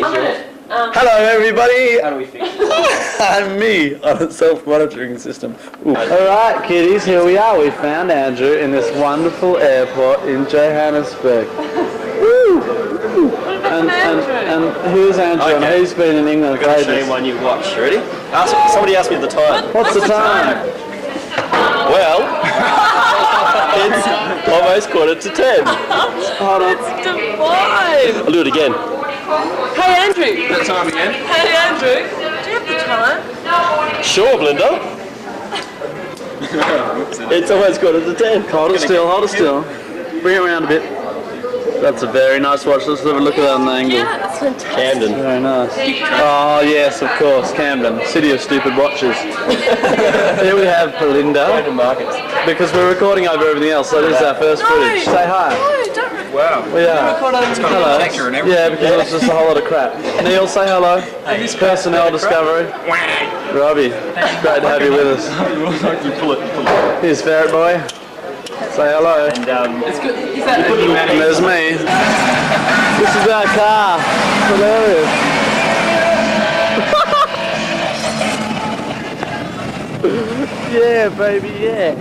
Hello everybody! How do we fix it? I'm me on a self-monitoring system. Alright kiddies, here we are. We found Andrew in this wonderful airport in Johannesburg. Woo! And here's Andrew, and he's been in England for ages. Show you my new watch. You ready? Somebody asked me the time. What's the time? Well, it's almost 10:15. Hold on. It's divine! I'll do it again. Hey Andrew! That time again? Hey Andrew! Do you have the time? Sure, Belinda. It's almost 10:15. Hold it still, hold it still. Bring it around a bit. That's a very nice watch. Let's have a look at that on the angle. Yeah, that's fantastic. Camden. Very nice. Oh yes, of course, Camden, city of stupid watches. Here we have Belinda. Because we're recording over everything else, so this is our first footage. Say hi. No, don't Wow. We are. Hello. Yeah, because it's just a whole lot of crap. Neil, say hello. Personnel discovery. Robbie, it's great to have you with us. You pull it. Here's Ferret Boy. Say hello. And It's good. Is that And there's me. This is our car. Hilarious. Yeah, baby, yeah.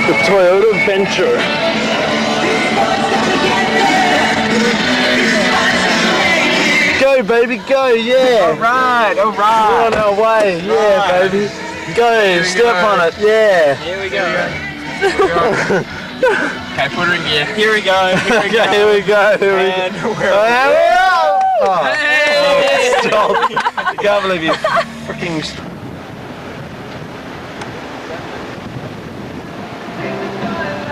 The Toyota Venture. Go, baby, go, yeah. Alright. We're on our way, yeah, baby. Go, step on it, yeah. Here we go. Okay, put her in gear. Here we go. Here we go. And we're Hey! Stop. I can't believe you freaking...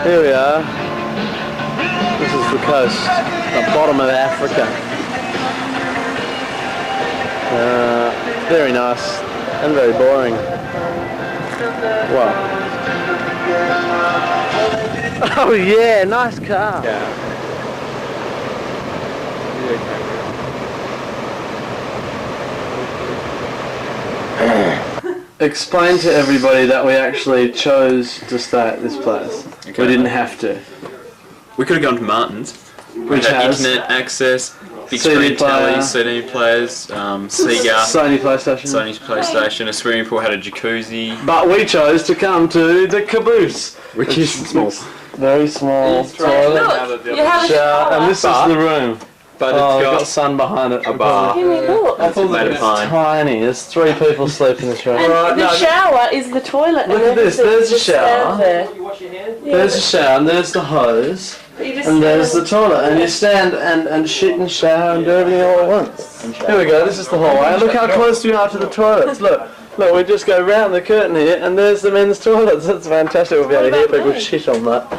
Here we are. This is the coast, the bottom of Africa. Very nice and very boring. Wow. Oh yeah, nice car. Explain to everybody that we actually chose to stay at this place. Okay. We didn't have to. We could have gone to Martin's. Which had has internet access, big CD screen player. telly, CD players, Sega, Sony PlayStation. Sony's PlayStation, a swimming pool, had a jacuzzi. But we chose to come to the caboose, Which is small. very small toilet, Look, you have a shower, and this is Bar. the room. But Oh, we've it's got got sun behind it. a bar. Give me a look. It's made of It's pine. tiny. There's 3 people sleep in this room. And the shower is the toilet. Look and at this, everything there's a just stands shower. there. There's a shower, and there's the hose, But you just and there's the stand- toilet, and you stand and shit and shower and do everything all at once. Here we go, this is the hallway. Look how close we are to the toilets. Look, we just go round the curtain here, and there's the men's toilets. That's fantastic. We'll be able to hear people shit on that.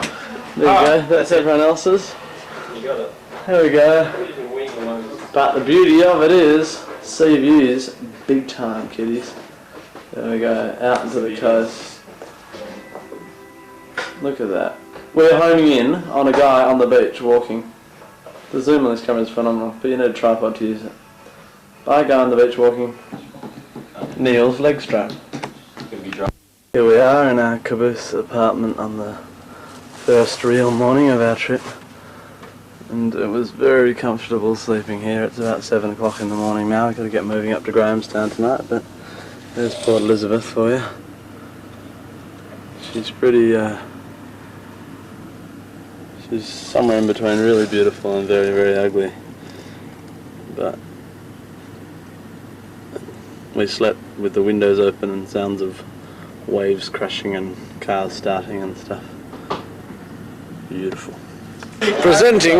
There you go, that's everyone else's. Here we go. But the beauty of it is, sea views, big time, kiddies. There we go, out into the coast. Look at that. We're homing in on a guy on the beach walking. The zoom on this camera is phenomenal, but you need a tripod to use it. By a guy on the beach walking. Neil's leg strap. Here we are in our caboose apartment on the first real morning of our trip. And it was very comfortable sleeping here. It's about 7 o'clock in the morning now. I've got to get moving up to Grahamstown tonight, but there's Port Elizabeth for you. She's pretty, she's somewhere in between really beautiful and very, very ugly. But we slept with the windows open and sounds of waves crashing and cars starting and stuff. Beautiful. Presenting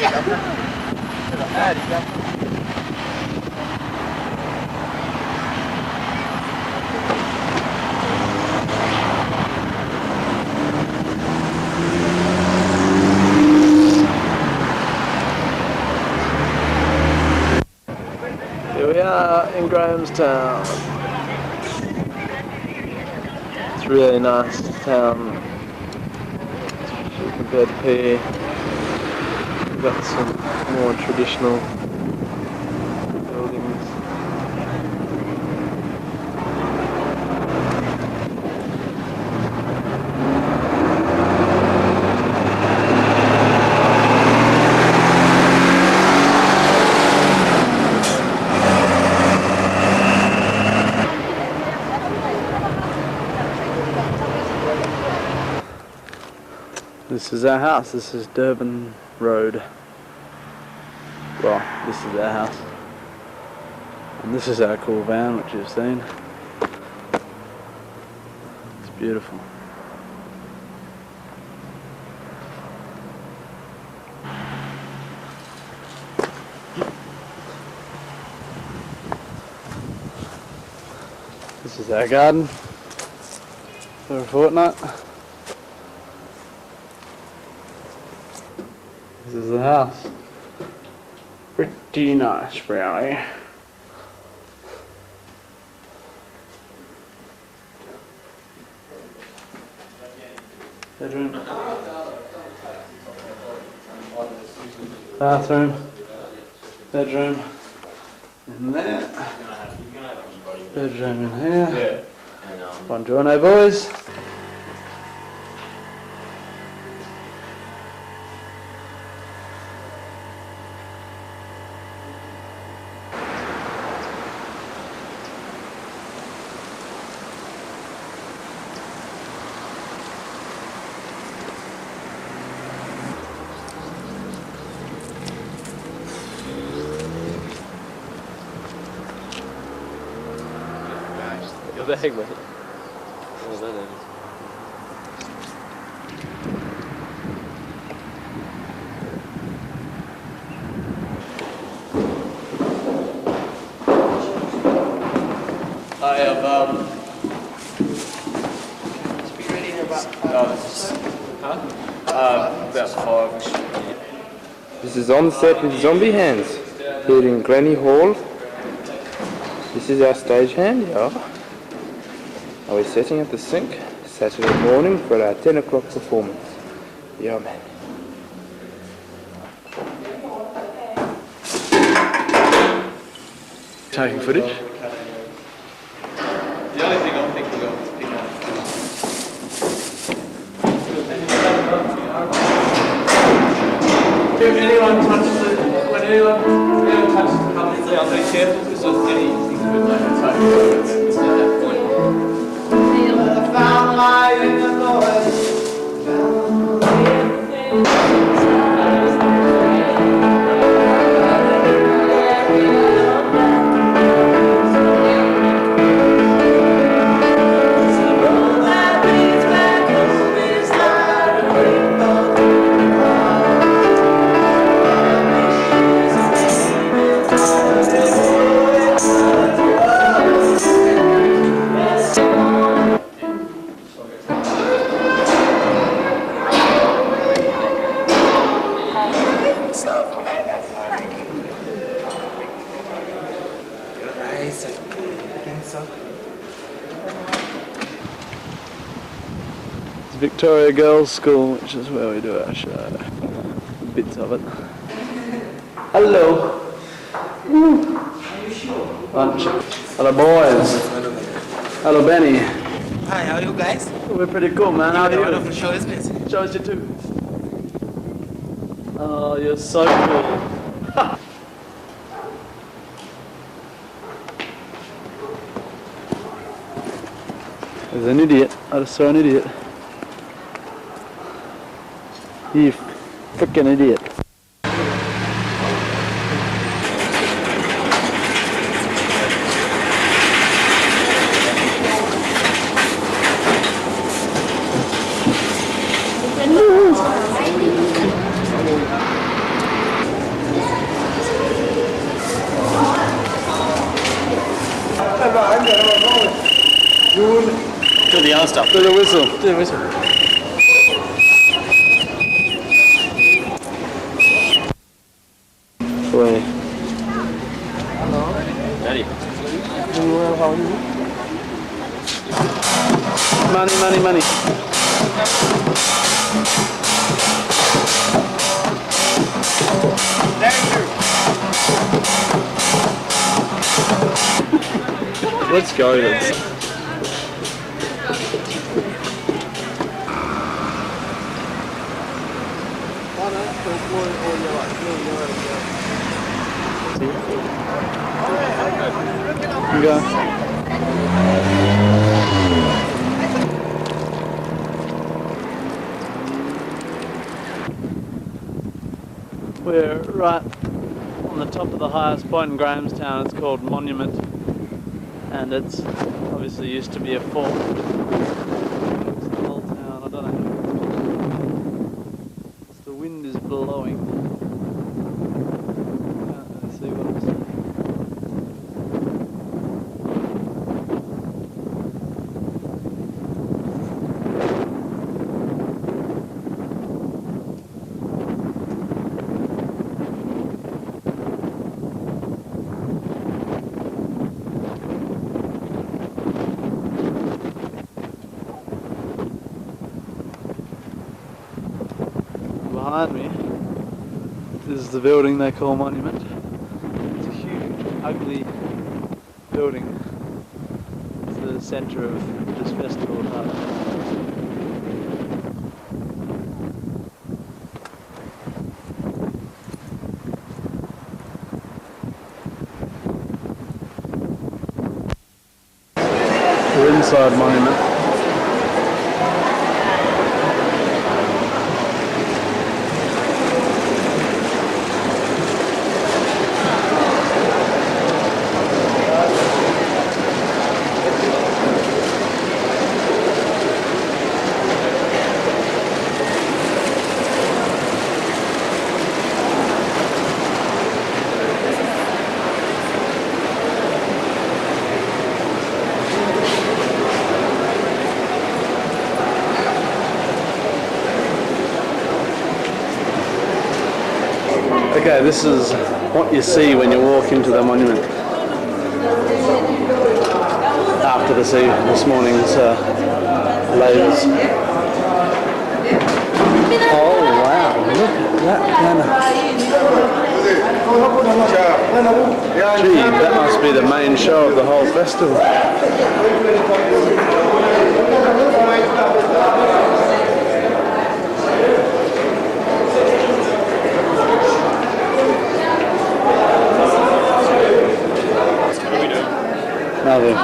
Here we are in Grahamstown. It's a really nice town, especially compared to PE. We've got some more traditional buildings. This is our house. This is Durban Road. Well, this is our house. And this is our cool van, which you've seen. It's beautiful. This is our garden for a fortnight. This is the house. Pretty nice, really. Bedroom. Bathroom. Bedroom. In there. Bedroom in here. Buongiorno, boys. The heck, mate? I have Be ready in about about 5. This is on set with Zombie Hands here in Granny Hall. This is our stagehand, yeah. Are we setting at the sink Saturday morning for our 10 o'clock performance? Yeah, man. Taking footage. The only thing I'm thinking of is picking up. If anyone touches it, when anyone touches the company, they are very careful because of any things with like a touch. It's at that point. Victoria Girls School, which is where we do our show. Bits of it. Hello. Bunch. Hello, boys. Hello, Benny. Hi, how are you guys? We're pretty cool, man. How are you? Wonderful show, isn't it? Shows you too. Oh, you're so cool. There's an idiot. I just saw an idiot. You frickin' idiot. other stuff. Do the whistle. Do the whistle. Where? Daddy. Money, money, money. Let's go then. You go. We're right on the top of the highest point in Grahamstown. It's called Monument, and it's obviously used to be a fort. It's the whole town. I don't know. The wind is blowing. Can't really see what I'm saying. Behind me is the building they call Monument. It's a huge, ugly building. It's the centre of this festival hub. We're inside Monument. Okay, this is what you see when you walk into the monument after this morning's labours. Oh wow, look at that banner. Gee, that must be the main show of the whole festival. Nothing.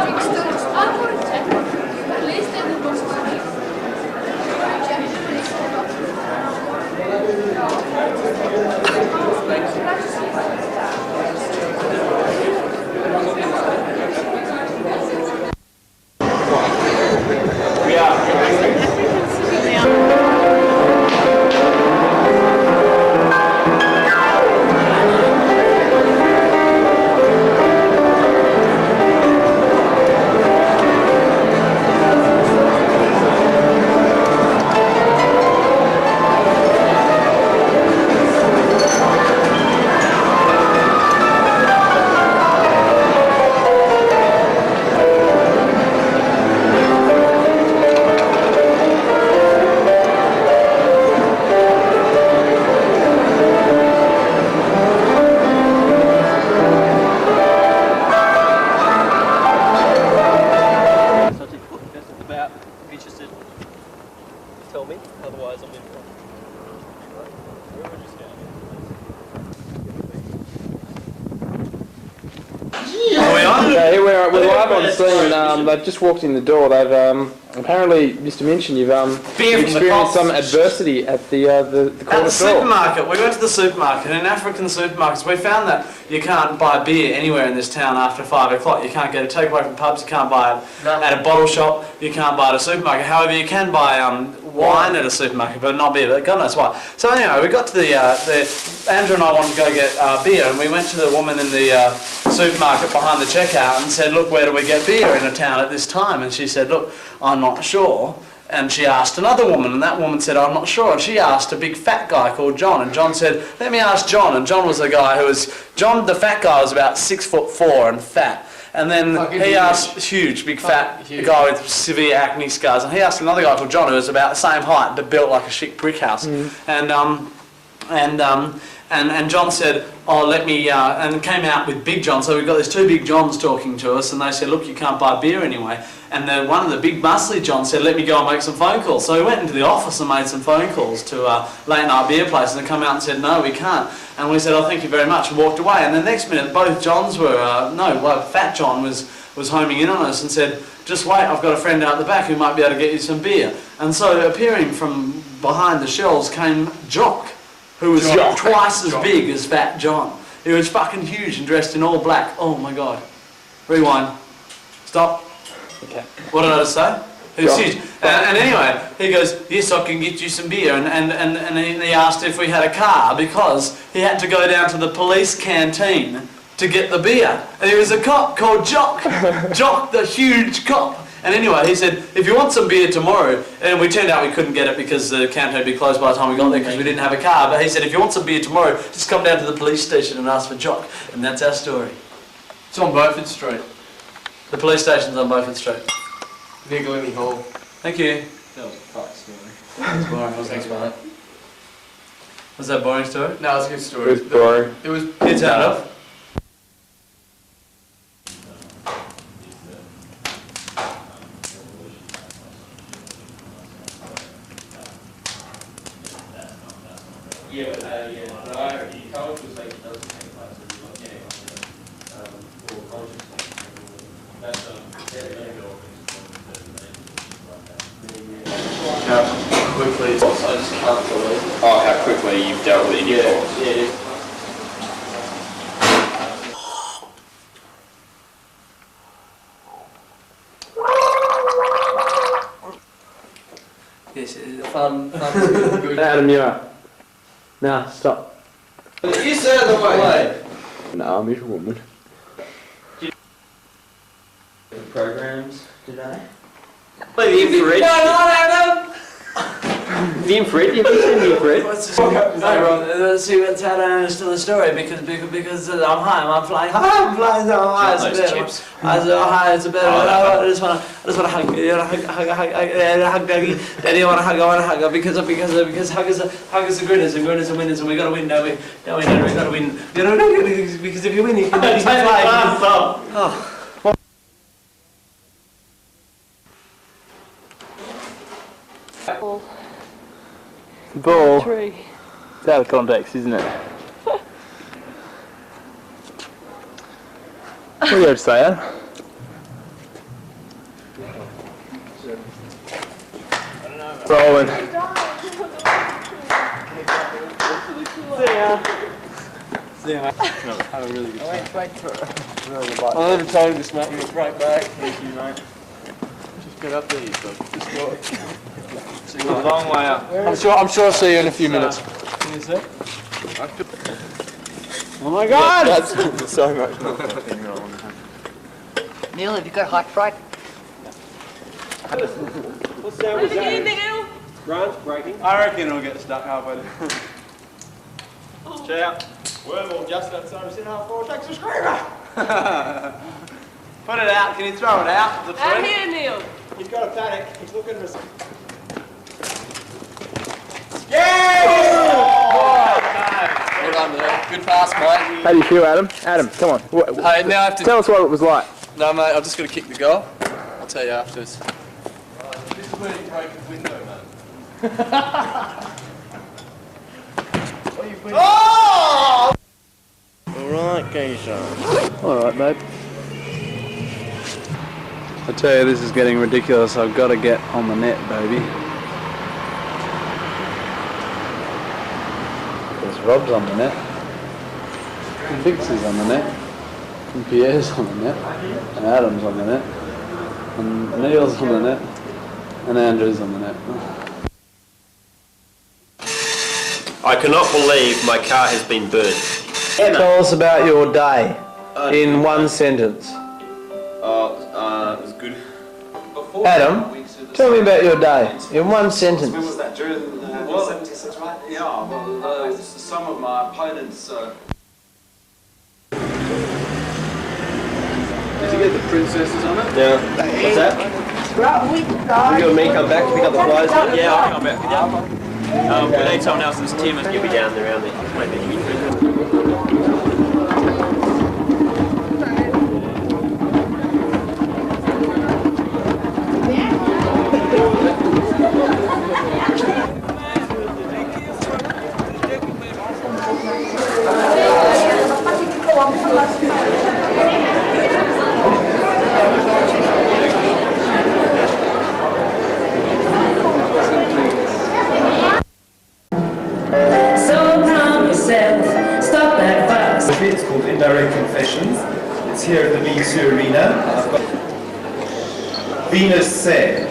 Tell me, otherwise I'm in front. Yeah, here we're live on scene. They've just walked in the door. They've apparently, Mr. Minchin, you've experienced some adversity at the corner At the store. supermarket. We went to the supermarket. In African supermarkets, we found that you can't buy beer anywhere in this town after 5 o'clock. You can't get a takeaway from pubs. You can't buy it at a bottle shop. You can't buy it at a supermarket. However, you can buy wine at a supermarket, but not beer. But God knows why. So anyway, we got to Andrew and I wanted to go get beer, and we went to the woman in the supermarket behind the checkout and said, look, where do we get beer in a town at this time? And she said, look, I'm not sure. And she asked another woman, and that woman said, I'm not sure. And she asked a big fat guy called John, and John said, let me ask John. And John was a guy who was, John, the fat guy, was about 6'4" and fat. And then he asked, huge, big fat guy with severe acne scars, and he asked another guy called John who was about the same height but built like a chic brick house. And John said, oh, let me, and came out with Big John. So we've got these two Big Johns talking to us, and they said, look, you can't buy beer anyway. And then one of the big muscly Johns said, let me go and make some phone calls. So we went into the office and made some phone calls to late night beer places, and they come out and said, no, we can't. And we said, oh, thank you very much, and walked away. And the next minute, both Johns were, Fat John was homing in on us and said, just wait, I've got a friend out the back who might be able to get you some beer. And so appearing from behind the shelves came Jock, who was twice as big as Fat John. He was fucking huge and dressed in all black. Oh my God. Rewind. Stop. Okay. What did I just say? He was huge. And anyway, he goes, yes, I can get you some beer. And he asked if we had a car because he had to go down to the police canteen to get the beer. And he was a cop called Jock. Jock, the huge cop. And anyway, he said, if you want some beer tomorrow, and we turned out we couldn't get it because the canteen would be closed by the time we got there because we didn't have a car, but he said, if you want some beer tomorrow, just come down to the police station and ask for Jock. And that's our story. It's on Beaufort Street. The police station's on Beaufort Street. Near Glennie Hall. Thank you. That was a fuck story. That's boring, wasn't it? mate. Was that a boring story? No, it's a good story. It was boring. It was... You turn it off. How quickly you've dealt with it in your course. Yes, fun. Adam, you're up. Nah, stop. You said the way. No, I'm your woman. Programs today. Play the infrared. The infrared, have you seen the infrared? Let's see what's how I understand the story because I'm home, I'm flying high, I'm flying so high, it's better. I said, oh hi, it's better. I just wanna hug you, hug, Daddy, I wanna hug because hug is the greatest and winners and we gotta win, don't we? We gotta win. Because if you win, you can fly. Oh. Ball. Tree. It's out of context, isn't it? What do you have to say, Adam? Rolling. Have a really good time. I'll never tell you to smack me right back. Thank you, mate. Just get up there, you dog. Just go. See you a long way up. I'm sure I'll see you in a few minutes. Can you see? Oh my God! That's so much more. Neil, have you got hot fright? What sound was that? Grant's breaking. I reckon it'll get stuck halfway there. Ciao. Wormhole just outside, sitting half forward, takes a screamer. Put it out, can you throw it out? The Out tree? here, Neil. He's got a panic. He's looking for some. Well done, mate. Good pass, mate. How do you feel, Adam? Adam, come on. Hey, now I have to... Tell us what it was like. No, mate, I've just got to kick the goal. I'll tell you afterwards. This is where you break his window, man. Oh! Alright, geezer. Alright, babe. I tell you, this is getting ridiculous. I've got to get on the net, baby. There's Rob's on the net. And Vix is on the net. And Pierre's on the net. And Adam's on the net. And Neil's on the net. And Andrew's on the net. I cannot believe my car has been burnt. Tell us about your day. In one sentence. It was good. Adam, tell me about your day. In one sentence. When was that? During the 76, right? Yeah, well, some of my opponents... Did you get the princesses on it? Yeah. What's that? You and me come back to pick up the flyers? Yeah, I'll come back. We need someone else that's Tim and you'll be down there around the It's called Indirect Confessions. It's here at the B2 Arena. Venus said,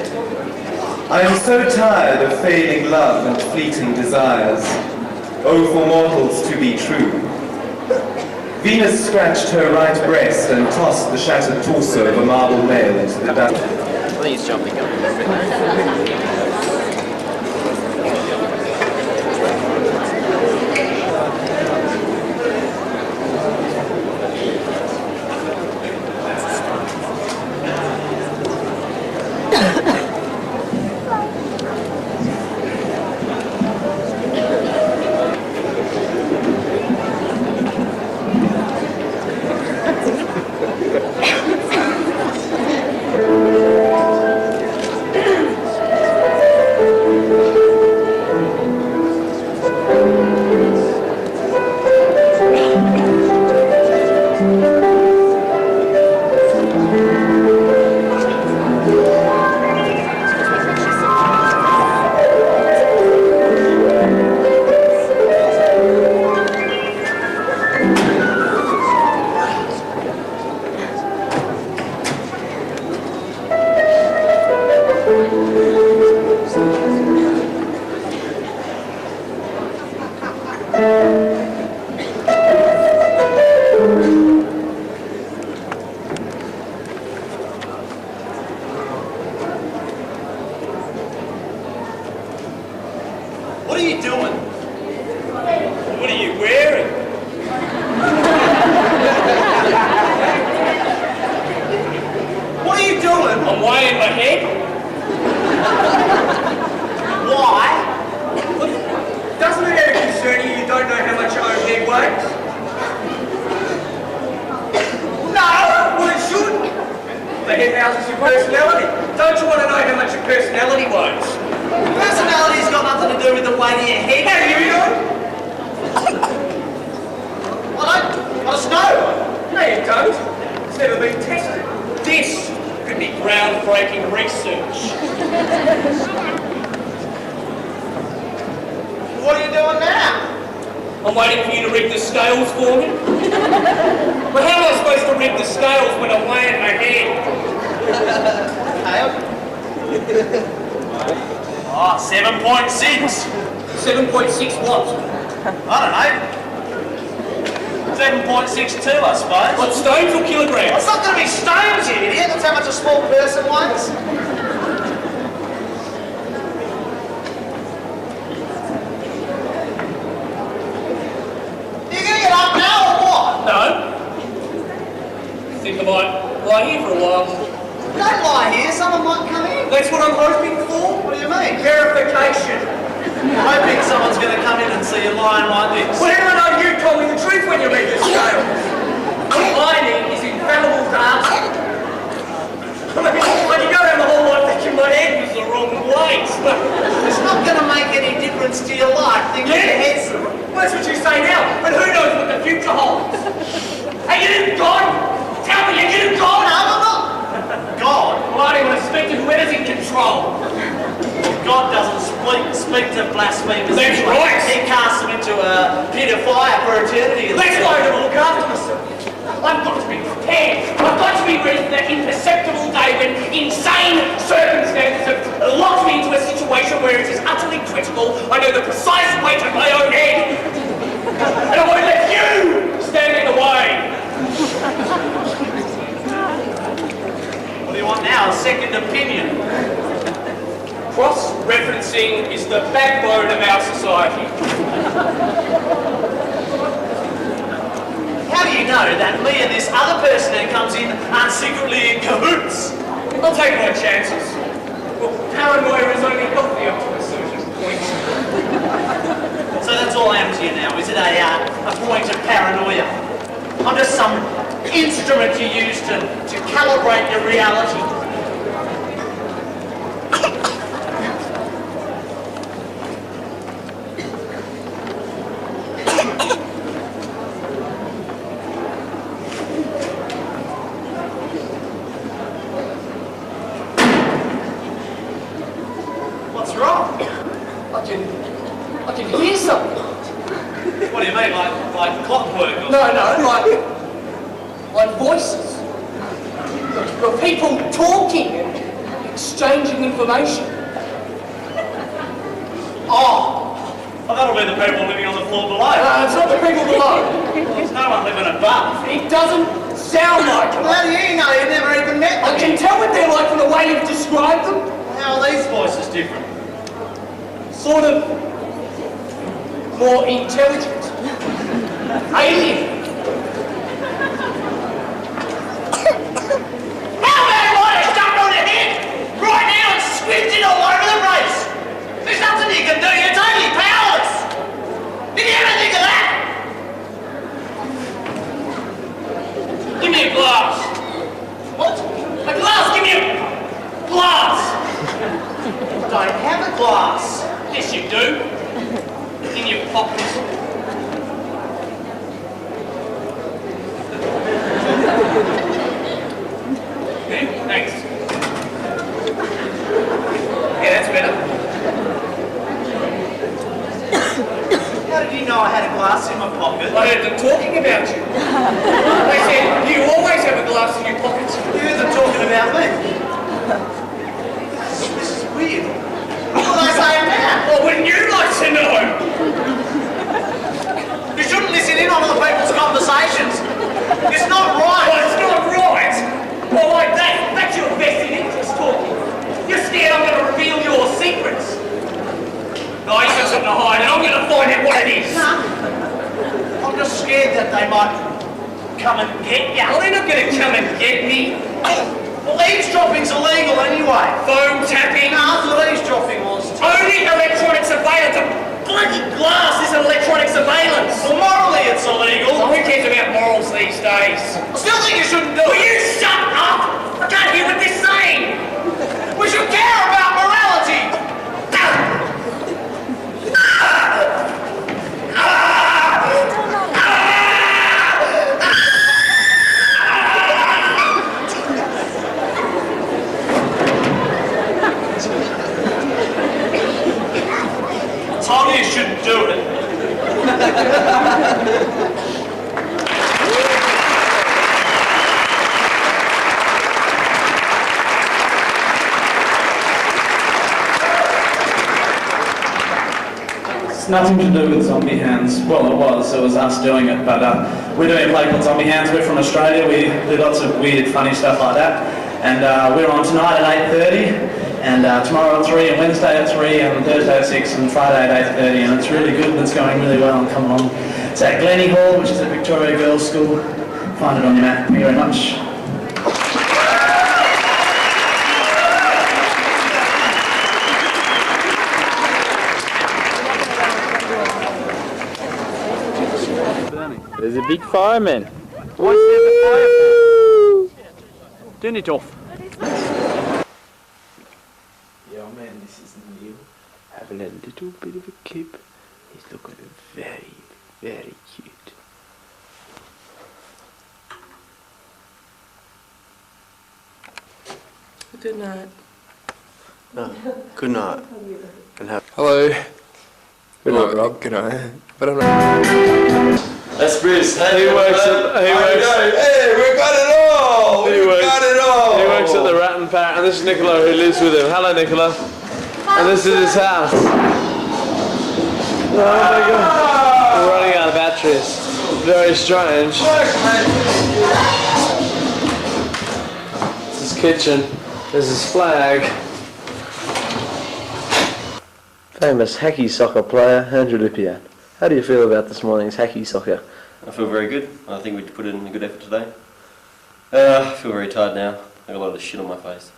I am so tired of failing love and fleeting desires. Oh, for mortals to be true. Venus scratched her right breast and tossed the shattered torso of a marble male into the dust. I think he's jumping up. What are you doing? What are you wearing? What are you doing? I'm weighing my head. Why? Doesn't it ever concern you you don't know how much your own head weighs? No! Well, it should. The head houses your personality. Don't you want to know how much your personality weighs? Personality's got nothing to do with the weight of your head. How do you know? I just know. No, you don't. It's never been tested. This could be groundbreaking research. What are you doing now? I'm waiting for you to rig the scales for me. Well, how am I supposed to rig the scales when I'm weighing my head? 7.6. 7.6 what? I don't know. 7.62, I suppose. What, stones or kilograms? It's not going to be stones, you idiot. That's how much a small person weighs. You going to get up now or what? No. I think I might lie here for a while. Don't lie here, someone might come in. That's what I'm hoping for. What do you mean? Verification. Hoping someone's going to come in and see you lying like this. Well, how do I know you told me the truth when you read the scales? What I need is infallible data. I mean, when you go down the whole lot thinking my head was the wrong place. It's not going to make any difference to your life. Think your head's... Well, that's what you say now, but who knows what the future holds? Are you God? Tell me, are you God? No, I'm not. God? Well, I don't want to speak to whoever's in control. God doesn't speak to blasphemers. That's right. He casts them into a pit of fire for eternity. That's why I don't look after myself. I've got to be prepared. I've got to be ready for that imperceptible day when insane circumstances have locked me into a situation where it is utterly critical. I know the precise weight of my own head. And I won't let you stand in the way. society. How do you know that me and this other person who comes in aren't secretly in cahoots? I'll take my chances. Well, paranoia is only healthy up to a certain point. So that's all I am to you now, is it a point of paranoia? I'm just some instrument you use to calibrate your reality. What's wrong? I can hear something. What do you mean, like clockwork? Or No, like voices. Of people talking and exchanging information. Oh, well, that'll be the people living on the floor below. It's not the people below. There's no one living above. It doesn't sound like it. How do you know? You've never even met them. I can tell what they're like from the way you've described them. How are these voices different? Sort of more intelligent. Alien. How bad might have jumped on your head? Right now it's squinting all over the place. There's nothing you can do. You're totally powerless. Did you ever think of that? Give me a glass. What? A glass? Give me a glass. I don't have a glass. Yes, you do. In your pocket. Okay, thanks. Yeah, that's better. How did you know I had a glass in my pocket? I heard them talking about you. They said you always have a glass in your pocket. You heard them talking about me. This is weird. What are they saying now? Well, wouldn't you like to know? You shouldn't listen in on other people's conversations. It's not right. Well, it's not right. Well, like that. That's your vested interest talking. You're scared I'm going to reveal your secrets. No, you got something to hide, and I'm going to find out what it is. Nah. I'm just scared that they might come and get you. Well, they're not going to come and get me. Well, eavesdropping's illegal anyway. Phone tapping. No, that's what eavesdropping was. Only electronic surveillance. A bloody glass is electronic surveillance. Well, morally it's illegal. So who cares about morals these days? I still think you shouldn't do Will it. you shut up? I can't hear what they're saying. We should care about morality. I told you shouldn't do it. It's nothing to do with Zombie Hands. Well, it was us doing it, but we're doing a play called Zombie Hands. We're from Australia. We do lots of weird, funny stuff like that. And we're on tonight at 8:30, and tomorrow at 3, and Wednesday at 3, and Thursday at 6, and Friday at 8:30, and it's really good, and it's going really well, and come along. It's at Glennie Hall, which is at Victoria Girls' School. Find it on your map. Thank you very much. There's a big fireman. Why is there the fire for? Turn it off. Yo man, this is Neil. Having a little bit of a kip. He's looking very, very cute. Good night. No. Good night. And have. Hello. Good night, Rob. Good night. But I'm not. That's Bruce. He works at Hey, we got it all! We got it all! He works at the Rat and Parrot, and this is Nicola who lives with him. Hello, Nicola. And this is his house. Oh my god. We're running out of batteries. Very strange. This is his kitchen. This is his flag. Famous hacky soccer player, Andrew Lippiatt. How do you feel about this morning's hacky soccer? I feel very good. I think we put in a good effort today. I feel very tired now. I got a lot of shit on my face.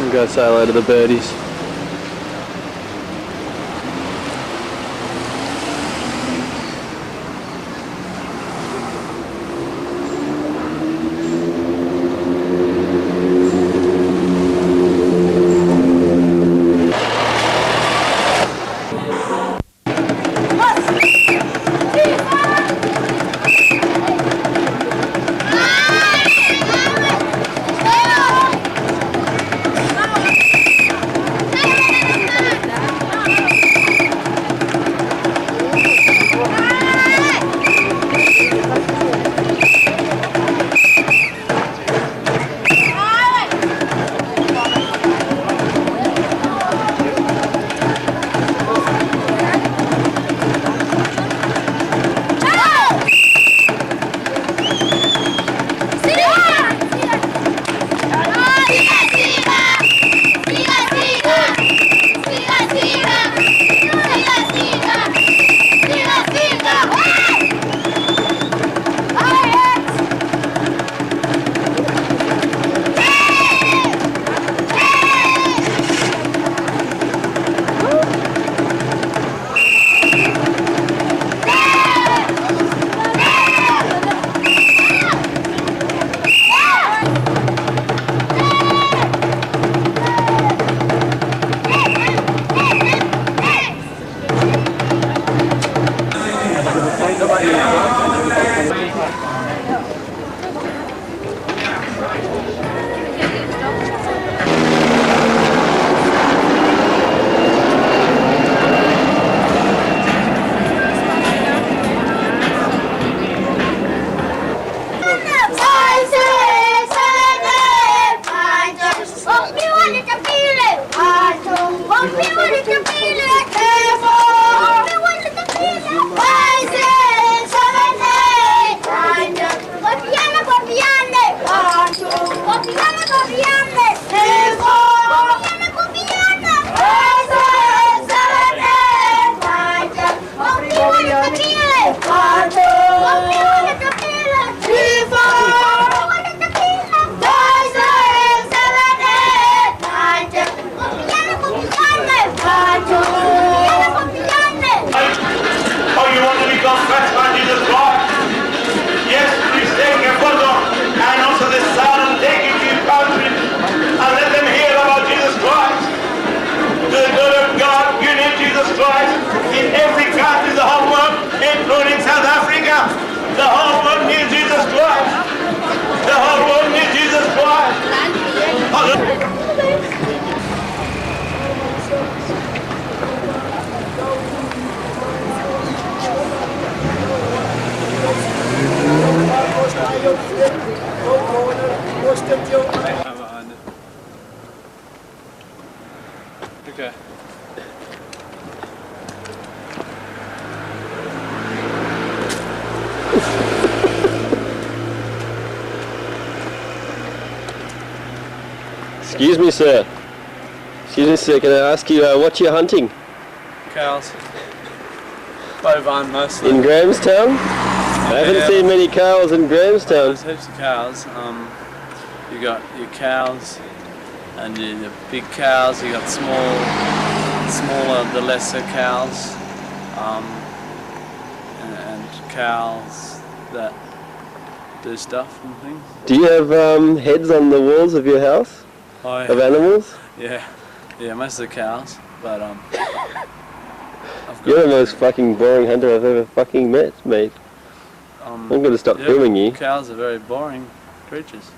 I'm going to say hello to the birdies. Okay. Excuse me, sir. Excuse me, sir. Can I ask you what you're hunting? Cows. Bovine mostly. In Grahamstown? I haven't seen many cows in Grahamstown. There's heaps of cows. You got your cows and your big cows. You got smaller, the lesser cows, and cows that do stuff and things. Do you have heads on the walls of your house? Oh, Of animals? yeah, most of the cows, but You're the most fucking boring hunter I've ever fucking met, mate. I'm going to stop filming you. Cows are very boring creatures.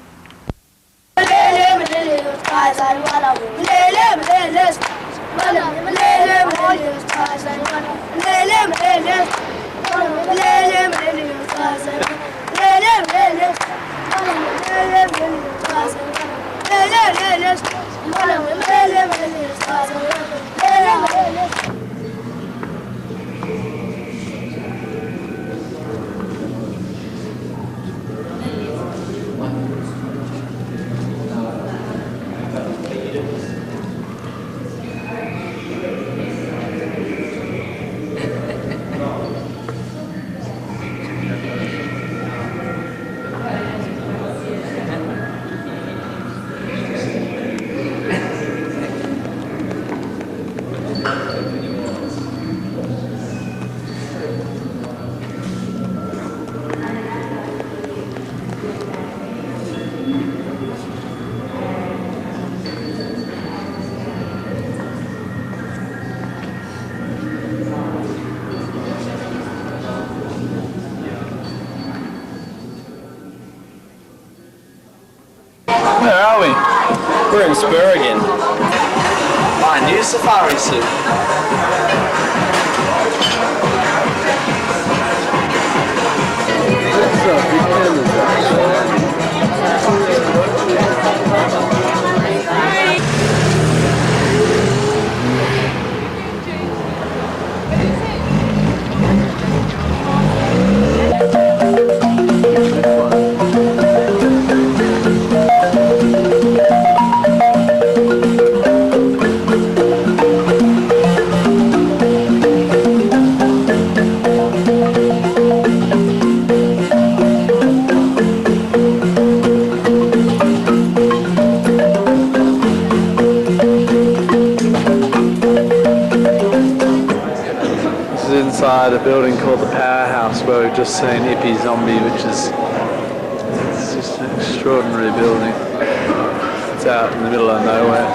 Where are we? We're in Spur again. My new safari suit. Inside a building called the Powerhouse, where we've just seen Ippy Zombie, which is it's just an extraordinary building. It's out in the middle of nowhere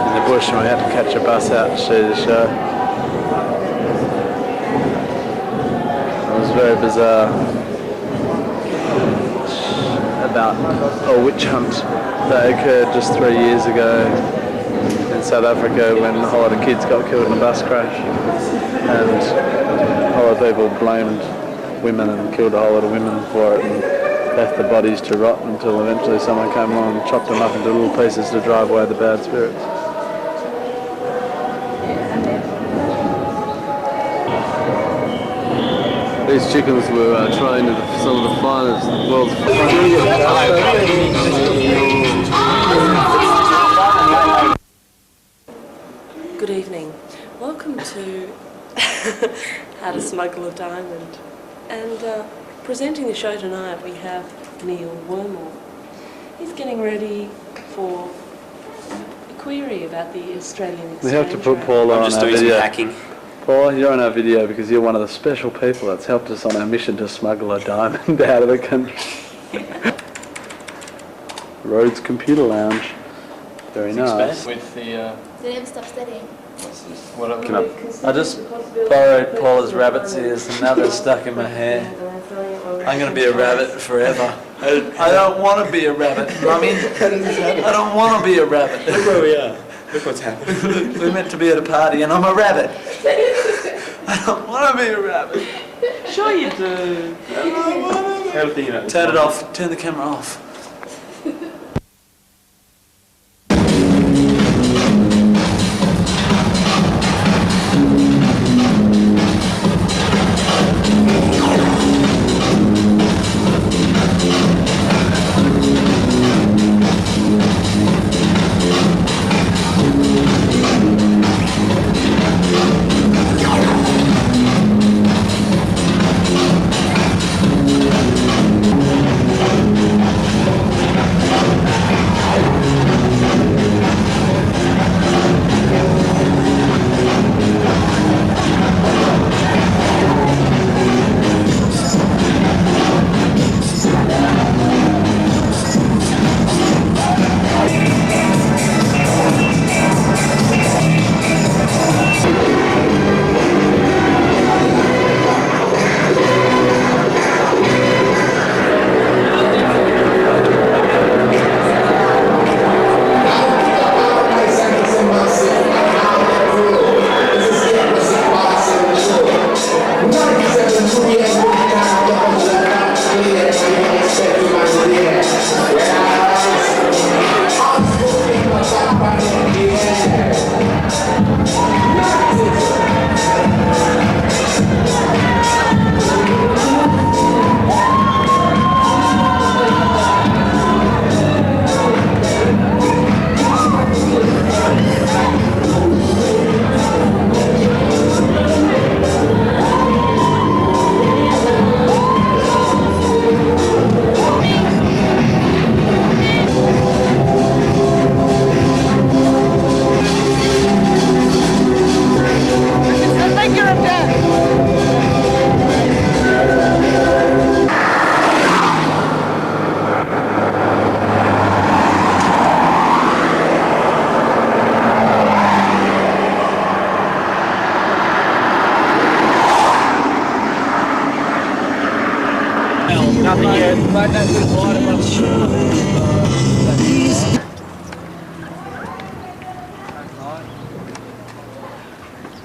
in the bush, and we had to catch a bus out to see the show. It was very bizarre. About a witch hunt that occurred just 3 years ago in South Africa when a whole lot of kids got killed in a bus crash. And a whole lot of people blamed women and killed a whole lot of women for it and left the bodies to rot until eventually someone came along and chopped them up into little pieces to drive away the bad spirits. These chickens were trained at some of the finest, the world's Good evening. Welcome to How to Smuggle a Diamond. And presenting the show tonight we have Neil Wormel. He's getting ready for a query about the Australian exchange We have to put rate. Paula on just our doing video. some hacking. Paula, you're on our video because you're one of the special people that's helped us on our mission to smuggle a diamond out of the country. Rhodes Computer Lounge. Very nice. With the, They never stop studying. I just borrowed Paula's rabbit's ears and now they're stuck in my hair. I'm going to be a rabbit forever. I don't want to be a rabbit, Mummy. I don't want to be a rabbit. Look where we are. Look what's happening. We're meant to be at a party and I'm a rabbit. I don't want to be a rabbit. Sure you do. Turn it off. Turn the camera off.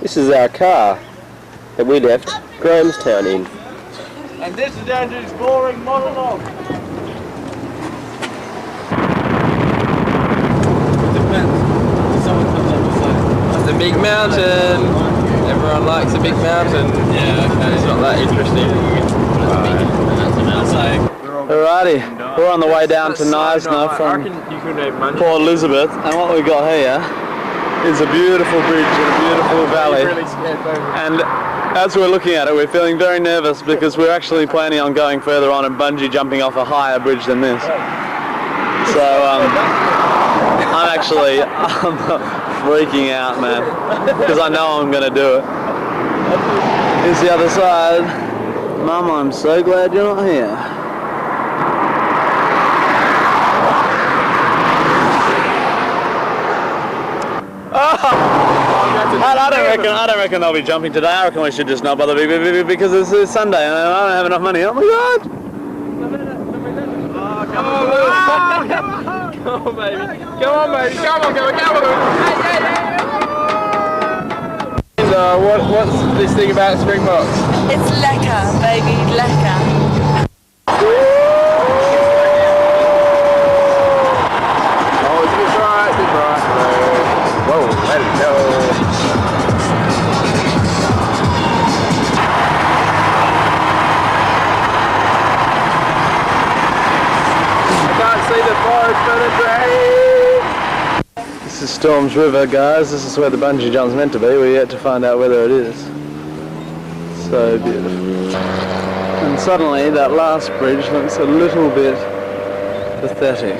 This is our car that we left Grahamstown in. And this is Andrew's boring monologue. It's a big mountain. Everyone likes a big mountain. Yeah, okay. It's not that interesting. Alrighty, we're on the way down to Neisner from Port Elizabeth, and what we got here is a beautiful bridge in a beautiful valley. And as we're looking at it, we're feeling very nervous because we're actually planning on going further on and bungee jumping off a higher bridge than this. So I'm freaking out, man, because I know I'm going to do it. Here's the other side. Mum, I'm so glad you're not here. I don't reckon they'll be jumping today. I reckon we should just not bother because it's Sunday and I don't have enough money. Oh my god! Come on, baby. Come on, baby. Come on. And, what's this thing about Springboks? It's lekker, baby, lekker. Oh, it's right. Whoa, hello. See the forest for the train. This is Storms River, guys. This is where the bungee jump's meant to be. We're yet to find out whether it is. So beautiful. And suddenly that last bridge looks a little bit pathetic.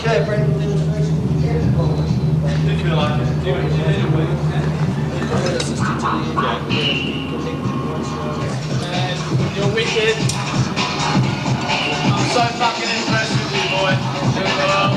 Okay, Brendan. You're wicked. I'm so fucking impressed with you, boy. Doing well.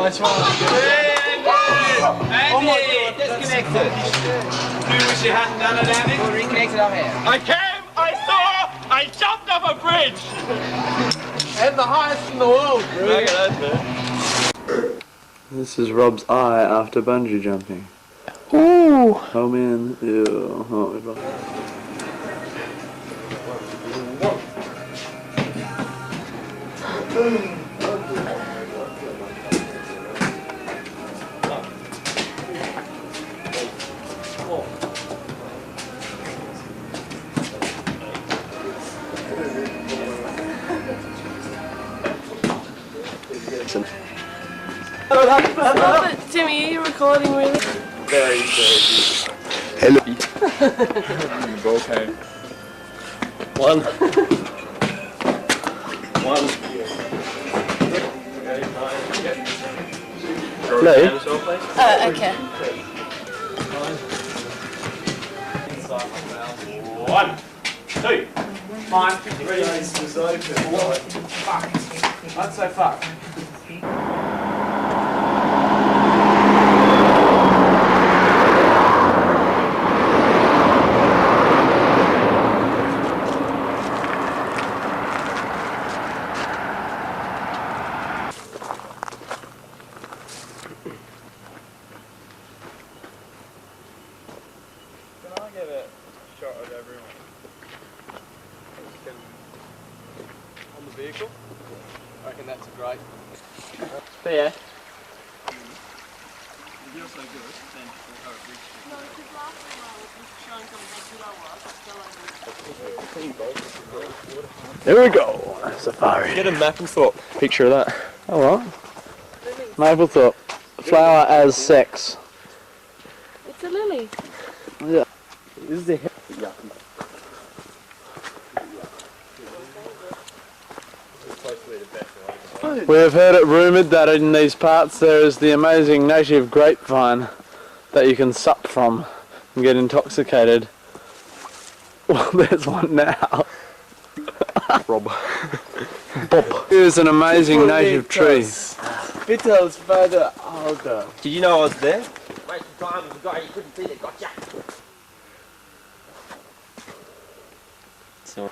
Nice one. Andy! Disconnected. You wish you hadn't done it, Andy? We'll reconnect it up here. I came, I saw, I jumped off a bridge! And the highest in the world, bro. Look at that, man. This is Rob's eye after bungee jumping. Ooh! Oh man, ew. Oh, Stop it, Timmy, are you recording really? Very good. Hello. The ball came. One. One. Hello. Okay. One, two, five, three, four, fuck. I'd say fuck. Can I get a shot of everyone? On the vehicle? I reckon that's great. Fair. You're so good, then we'll have a bridge. No, because last time I was showing how good I was, There we go. Safari. Get a Maplethorpe picture of that. Oh what? Maplethorpe. Flower as sex. It's a lily. Yeah. This is the We have heard it rumoured that in these parts there is the amazing native grapevine that you can sup from and get intoxicated. Well, there's one now. Rob. Here's an amazing native tree. Beetles further older. Did you know I was there? Waste of time, the guy you couldn't see that gotcha. So.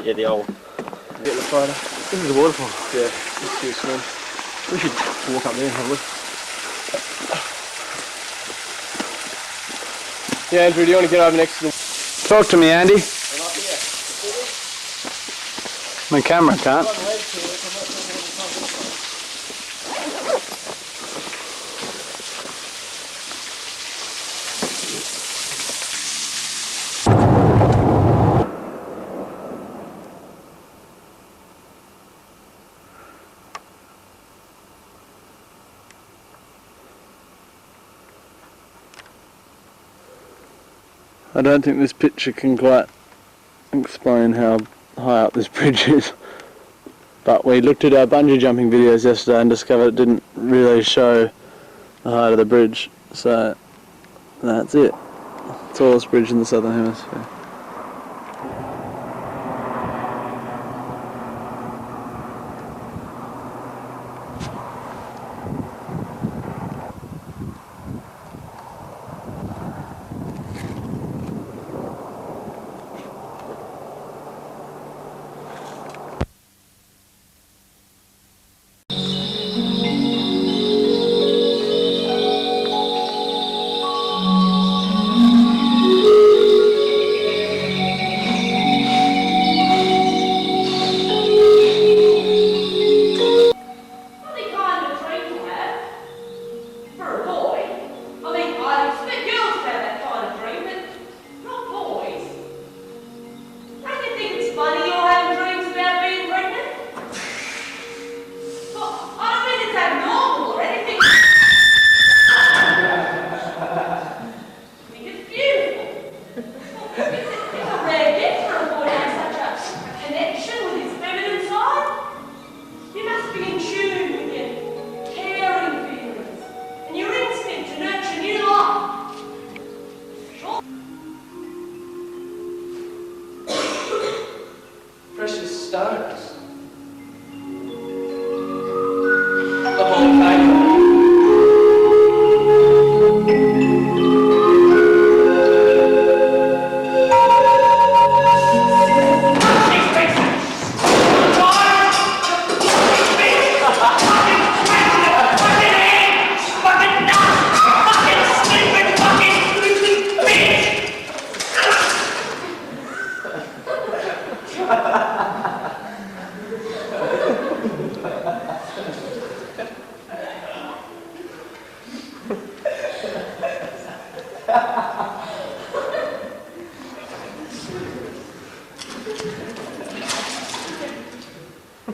Yeah, the old. Get the photo. This is the waterfall. Yeah, let's do a swim. We should walk up there and have a look. Yeah, Andrew, do you want to get over next to the... Talk to me, Andy. My camera can't. I don't think this picture can quite explain how high up this bridge is, but we looked at our bungee jumping videos yesterday and discovered it didn't really show the height of the bridge, so that's it. Tallest bridge in the southern hemisphere.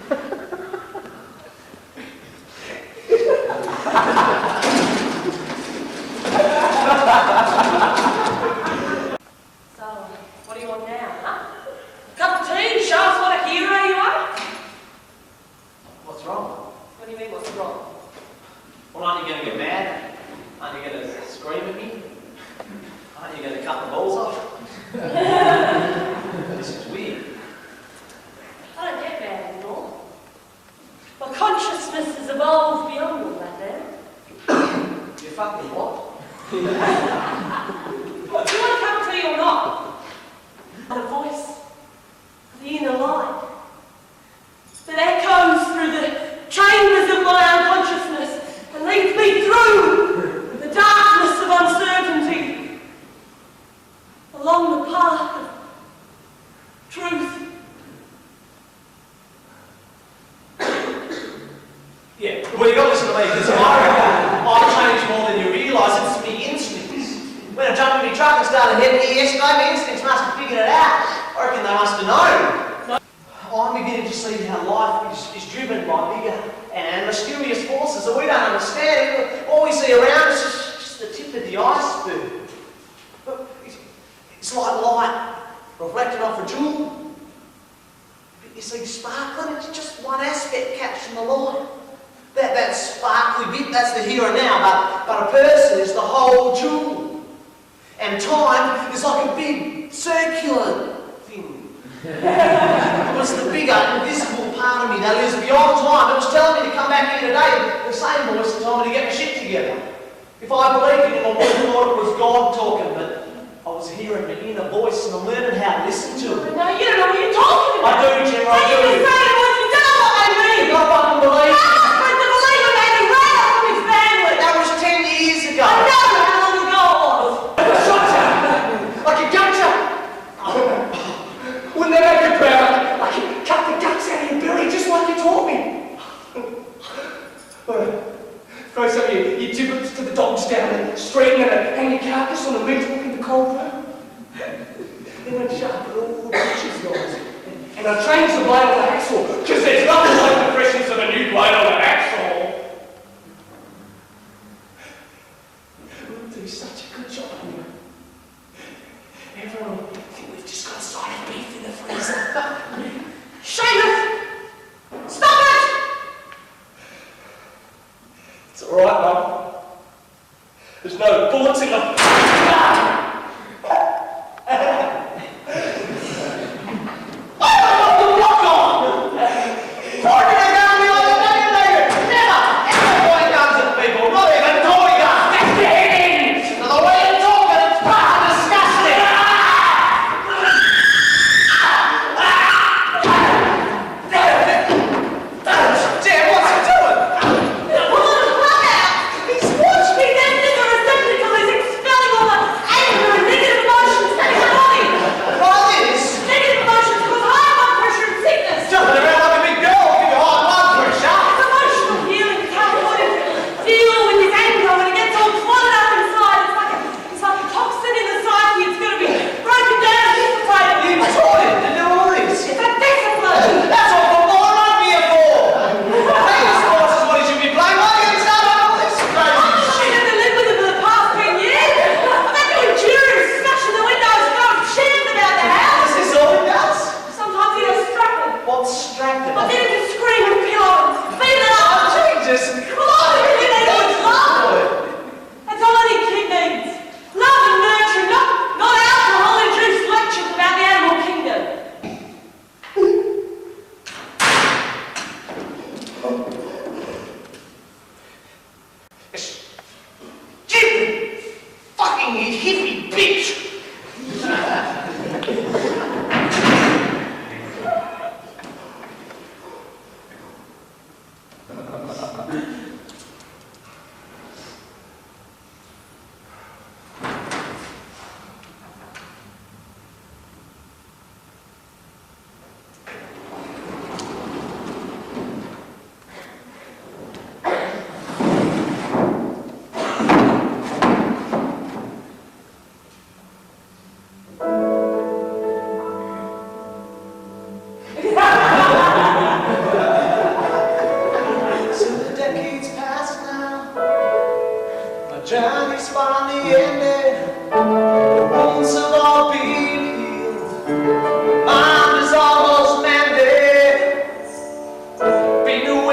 So, what do you want now, huh? Cup of tea, show us what a hero you are? What's wrong? What do you mean, what's wrong? Well, aren't you going to get mad? Aren't you going to scream at me? Aren't you going to cut the balls off? This is weird. I don't get mad anymore. My consciousness has evolved beyond all that now. You fucking what? Do you want a cup of tea or not? And a voice of the inner light that echoes through the chambers of my unconsciousness and leads me through the darkness of uncertainty along the path of truth. Yeah, well, you got to listen to me, because I changed more than you realise. It's me instincts. When I jumped in my truck and started heading here yesterday, my instincts must have figured it out. I reckon they must have known. I'm beginning to see how life is driven by bigger and mysterious forces that we don't understand. All we see around us is just the tip of the iceberg. But it's like light reflected off a jewel. You see sparkling, it's just one aspect catching the light. That sparkly bit, that's the here and now, but a person is the whole jewel. And time is like a big circular thing. It was the bigger, invisible part of me that lives beyond time. It was telling me to come back here today. The same voice told me to get my shit together. If I believed in him, I would have thought it was God talking, but I was hearing the inner voice and I'm learning how to listen to it. No, you don't know what you're talking about. I do, Jim, I do. You can say the words, you don't know what I mean. You don't fucking believe me. But the believer made me right up from his family. That was 10 years ago. I know how long ago it was. Shut up! Like a gutcha! Wouldn't that make you proud? I can cut the guts out of your belly just like you taught me. Throw some of your giblets to the dogs down the street and hang your carcass on the ridge walk in the cold room. Then I'd sharpen all the butcher's knives and I'd change the blade on the hacksaw, because there's nothing like the freshness of a new blade on an hacksaw. We'll do such a good job on you. Everyone will think we've just got a side of beef in the freezer. Seamus! Stop it! It's alright, Mum. There's no bullets in the...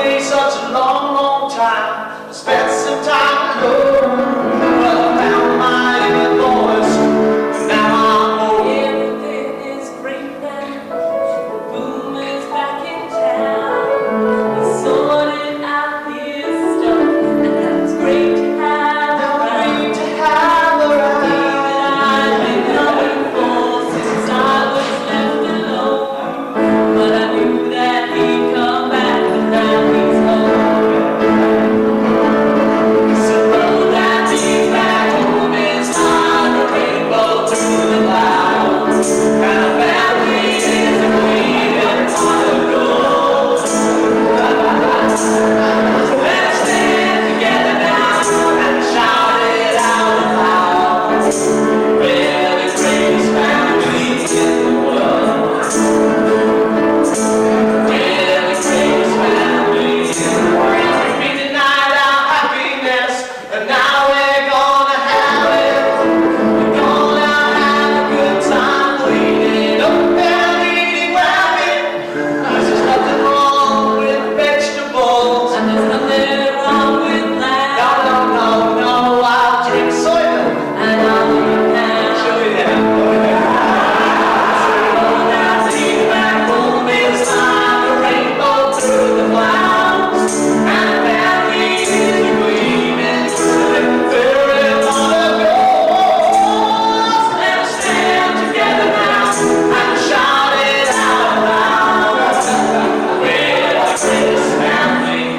away such a long, long time. I spent some time alone. Well, I found my inner voice, and now I'm home. Everything is great now. The boom is back in town. We sorted out this stuff, and now it's great to have around. Great to have around. I've been coming for since I was left alone. But I knew that he'd come back, and now he's home. So roll that beat back home is like a rainbow through the clouds. And a family is waiting on the road. Let's stand together now and shout it out loud. We're the greatest family in the world. We're the greatest family in the world. We denied our happiness, and now we're gonna have it. We're gonna have a good time cleaning up and eating rabbit. There's just nothing wrong with vegetables. And there's nothing wrong with lamb. No, no, no, no, I'll drink soy milk. And all you have. Show you that. Roll that beat back home is like a rainbow through the clouds. And the family is waiting through it. Where we wanna go. Let's stand together now and shout it out loud. We're the greatest family.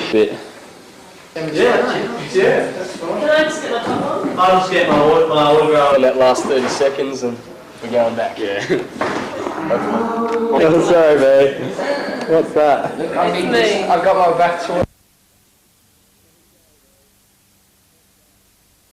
Bit. Yeah, that's fine. Can I just get my top on? I'll just get my autograph. That last 30 seconds and we're going back. Oh, sorry, mate. What's that? It's me. I've got my back to